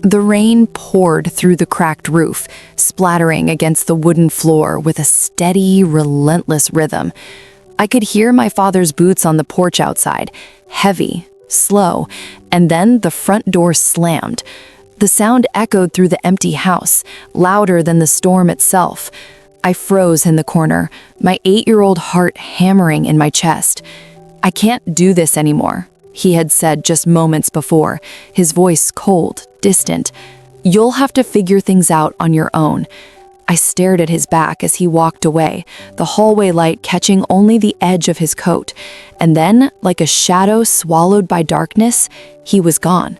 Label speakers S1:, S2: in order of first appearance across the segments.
S1: The rain poured through the cracked roof, splattering against the wooden floor with a steady, relentless rhythm. I could hear my father's boots on the porch outside, heavy, slow, and then the front door slammed. The sound echoed through the empty house, louder than the storm itself. I froze in the corner, my 8-year-old heart hammering in my chest. "I can't do this anymore," he had said just moments before, his voice cold, distant. "You'll have to figure things out on your own." I stared at his back as he walked away, the hallway light catching only the edge of his coat. And then, like a shadow swallowed by darkness, he was gone.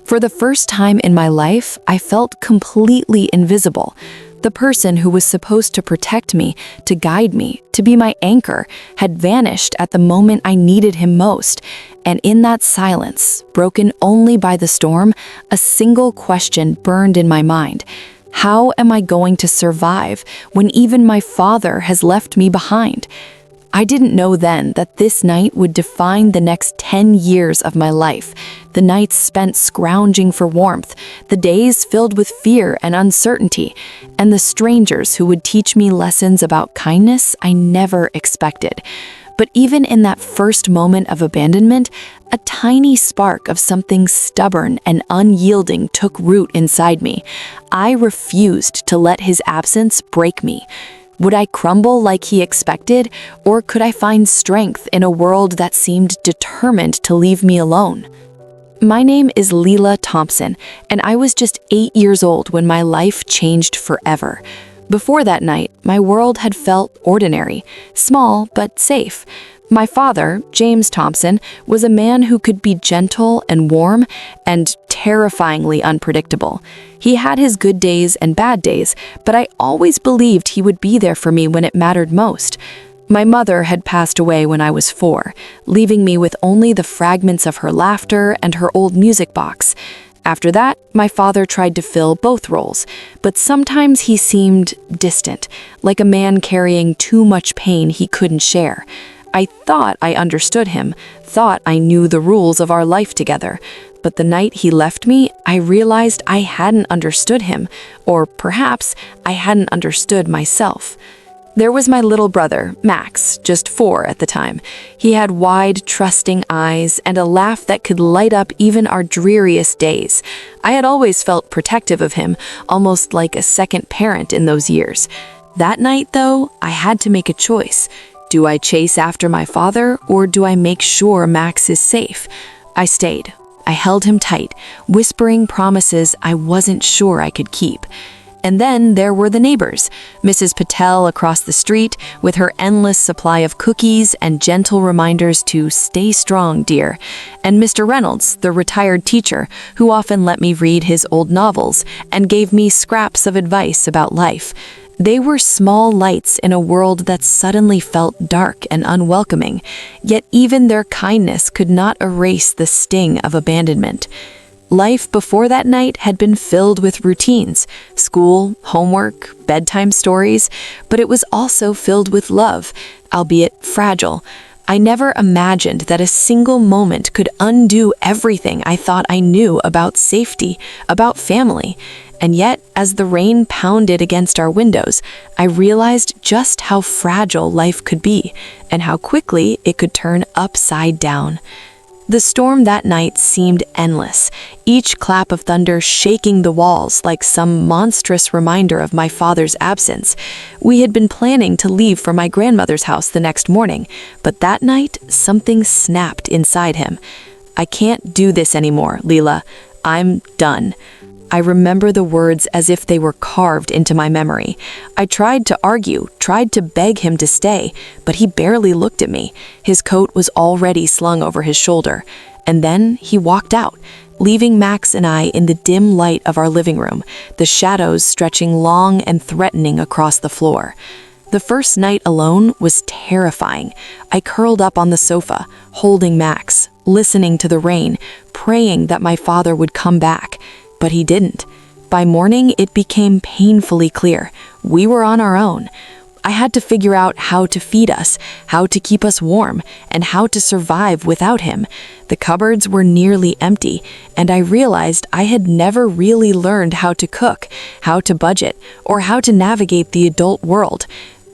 S1: For the first time in my life, I felt completely invisible. The person who was supposed to protect me, to guide me, to be my anchor, had vanished at the moment I needed him most. And in that silence, broken only by the storm, a single question burned in my mind. How am I going to survive when even my father has left me behind? I didn't know then that this night would define the next 10 years of my life. The nights spent scrounging for warmth, the days filled with fear and uncertainty, and the strangers who would teach me lessons about kindness I never expected. But even in that first moment of abandonment, a tiny spark of something stubborn and unyielding took root inside me. I refused to let his absence break me. Would I crumble like he expected, or could I find strength in a world that seemed determined to leave me alone? My name is Leela Thompson, and I was just 8 years old when my life changed forever. Before that night, my world had felt ordinary, small but safe. My father, James Thompson, was a man who could be gentle and warm and terrifyingly unpredictable. He had his good days and bad days, but I always believed he would be there for me when it mattered most. My mother had passed away when I was 4, leaving me with only the fragments of her laughter and her old music box. After that, my father tried to fill both roles, but sometimes he seemed distant, like a man carrying too much pain he couldn't share. I thought I understood him, thought I knew the rules of our life together. But the night he left me, I realized I hadn't understood him, or perhaps I hadn't understood myself. There was my little brother, Max, just 4 at the time. He had wide, trusting eyes and a laugh that could light up even our dreariest days. I had always felt protective of him, almost like a second parent in those years. That night, though, I had to make a choice. Do I chase after my father, or do I make sure Max is safe? I stayed. I held him tight, whispering promises I wasn't sure I could keep. And then there were the neighbors, Mrs. Patel across the street with her endless supply of cookies and gentle reminders to stay strong, dear, and Mr. Reynolds, the retired teacher, who often let me read his old novels and gave me scraps of advice about life. They were small lights in a world that suddenly felt dark and unwelcoming, yet even their kindness could not erase the sting of abandonment. Life before that night had been filled with routines, school, homework, bedtime stories, but it was also filled with love, albeit fragile. I never imagined that a single moment could undo everything I thought I knew about safety, about family. And yet, as the rain pounded against our windows, I realized just how fragile life could be, and how quickly it could turn upside down. The storm that night seemed endless, each clap of thunder shaking the walls like some monstrous reminder of my father's absence. We had been planning to leave for my grandmother's house the next morning, but that night, something snapped inside him. "I can't do this anymore, Leela. I'm done." I remember the words as if they were carved into my memory. I tried to argue, tried to beg him to stay, but he barely looked at me. His coat was already slung over his shoulder. And then he walked out, leaving Max and I in the dim light of our living room, the shadows stretching long and threatening across the floor. The first night alone was terrifying. I curled up on the sofa, holding Max, listening to the rain, praying that my father would come back. But he didn't. By morning, it became painfully clear. We were on our own. I had to figure out how to feed us, how to keep us warm, and how to survive without him. The cupboards were nearly empty, and I realized I had never really learned how to cook, how to budget, or how to navigate the adult world.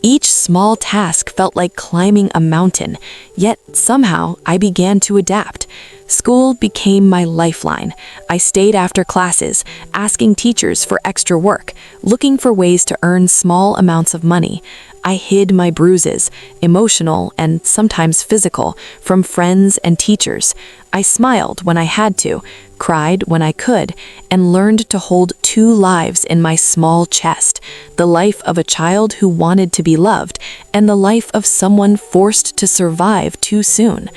S1: Each small task felt like climbing a mountain, yet somehow I began to adapt. School became my lifeline. I stayed after classes, asking teachers for extra work, looking for ways to earn small amounts of money. I hid my bruises, emotional and sometimes physical, from friends and teachers. I smiled when I had to, cried when I could, and learned to hold two lives in my small chest: the life of a child who wanted to be loved, and the life of someone forced to survive too soon.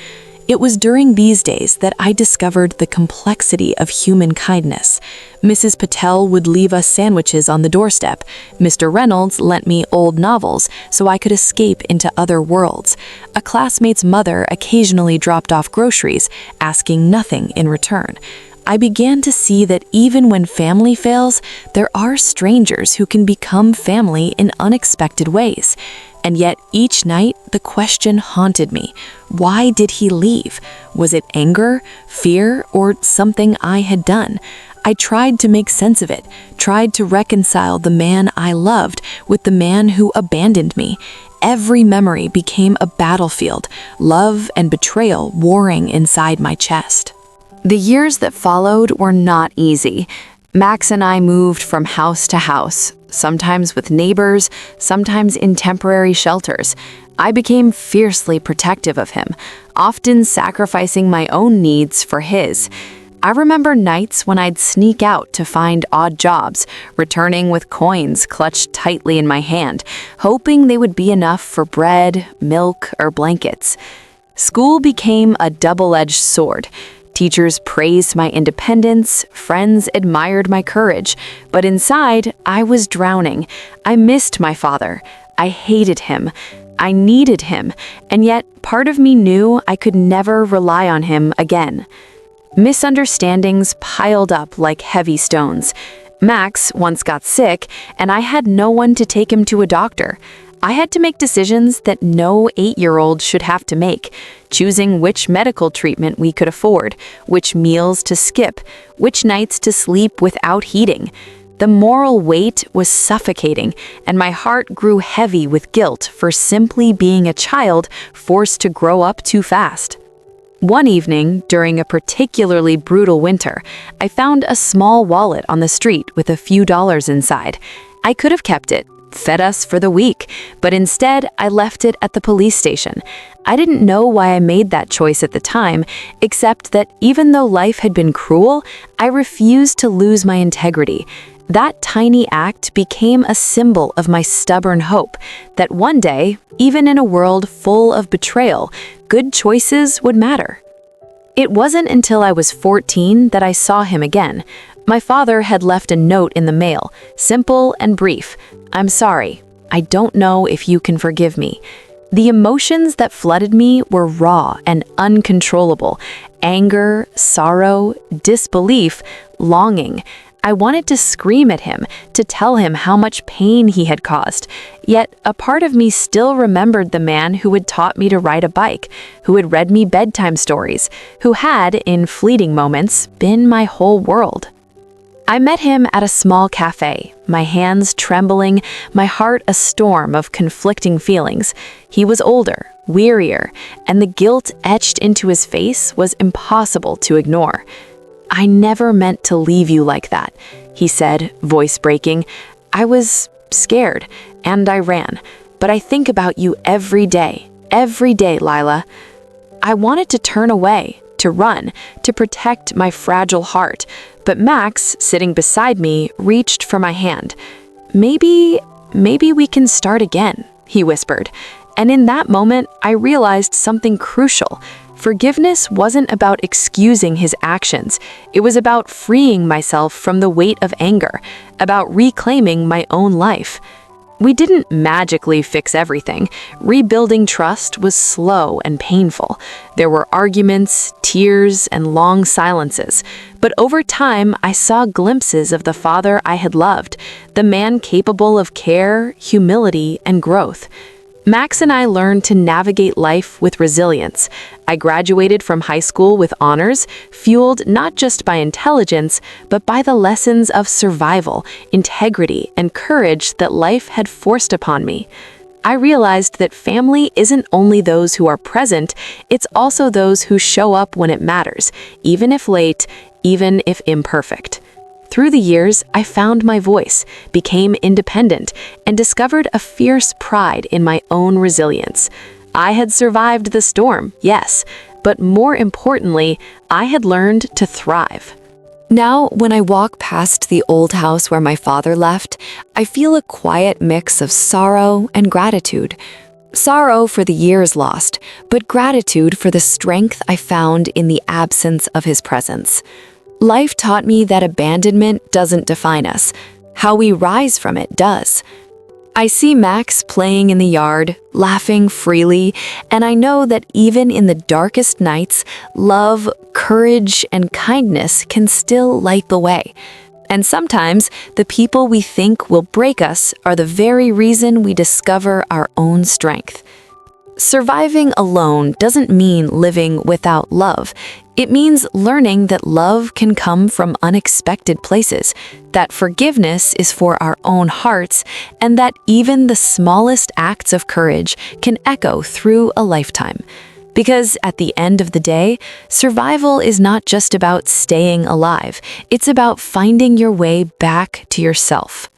S1: It was during these days that I discovered the complexity of human kindness. Mrs. Patel would leave us sandwiches on the doorstep. Mr. Reynolds lent me old novels so I could escape into other worlds. A classmate's mother occasionally dropped off groceries, asking nothing in return. I began to see that even when family fails, there are strangers who can become family in unexpected ways. And yet each night the question haunted me: why did he leave? Was it anger, fear, or something I had done? I tried to make sense of it, tried to reconcile the man I loved with the man who abandoned me. Every memory became a battlefield, love and betrayal warring inside my chest. The years that followed were not easy. Max and I moved from house to house, sometimes with neighbors, sometimes in temporary shelters. I became fiercely protective of him, often sacrificing my own needs for his. I remember nights when I'd sneak out to find odd jobs, returning with coins clutched tightly in my hand, hoping they would be enough for bread, milk, or blankets. School became a double-edged sword. Teachers praised my independence, friends admired my courage, but inside, I was drowning. I missed my father. I hated him. I needed him, and yet part of me knew I could never rely on him again. Misunderstandings piled up like heavy stones. Max once got sick, and I had no one to take him to a doctor. I had to make decisions that no 8-year-old should have to make, choosing which medical treatment we could afford, which meals to skip, which nights to sleep without heating. The moral weight was suffocating, and my heart grew heavy with guilt for simply being a child forced to grow up too fast. One evening, during a particularly brutal winter, I found a small wallet on the street with a few dollars inside. I could have kept it, fed us for the week, but instead I left it at the police station. I didn't know why I made that choice at the time, except that even though life had been cruel, I refused to lose my integrity. That tiny act became a symbol of my stubborn hope that one day, even in a world full of betrayal, good choices would matter. It wasn't until I was 14 that I saw him again. My father had left a note in the mail, simple and brief. "I'm sorry. I don't know if you can forgive me." The emotions that flooded me were raw and uncontrollable: anger, sorrow, disbelief, longing. I wanted to scream at him, to tell him how much pain he had caused. Yet a part of me still remembered the man who had taught me to ride a bike, who had read me bedtime stories, who had, in fleeting moments, been my whole world. I met him at a small cafe, my hands trembling, my heart a storm of conflicting feelings. He was older, wearier, and the guilt etched into his face was impossible to ignore. "I never meant to leave you like that," he said, voice breaking. "I was scared, and I ran, but I think about you every day, Lila." I wanted to turn away, to run, to protect my fragile heart, but Max, sitting beside me, reached for my hand. Maybe we can start again," he whispered. And in that moment, I realized something crucial. Forgiveness wasn't about excusing his actions. It was about freeing myself from the weight of anger, about reclaiming my own life. We didn't magically fix everything. Rebuilding trust was slow and painful. There were arguments, tears, and long silences. But over time, I saw glimpses of the father I had loved, the man capable of care, humility, and growth. Max and I learned to navigate life with resilience. I graduated from high school with honors, fueled not just by intelligence, but by the lessons of survival, integrity, and courage that life had forced upon me. I realized that family isn't only those who are present, it's also those who show up when it matters, even if late, even if imperfect. Through the years, I found my voice, became independent, and discovered a fierce pride in my own resilience. I had survived the storm, yes, but more importantly, I had learned to thrive. Now, when I walk past the old house where my father left, I feel a quiet mix of sorrow and gratitude. Sorrow for the years lost, but gratitude for the strength I found in the absence of his presence. Life taught me that abandonment doesn't define us. How we rise from it does. I see Max playing in the yard, laughing freely, and I know that even in the darkest nights, love, courage, and kindness can still light the way. And sometimes, the people we think will break us are the very reason we discover our own strength. Surviving alone doesn't mean living without love. It means learning that love can come from unexpected places, that forgiveness is for our own hearts, and that even the smallest acts of courage can echo through a lifetime. Because at the end of the day, survival is not just about staying alive. It's about finding your way back to yourself.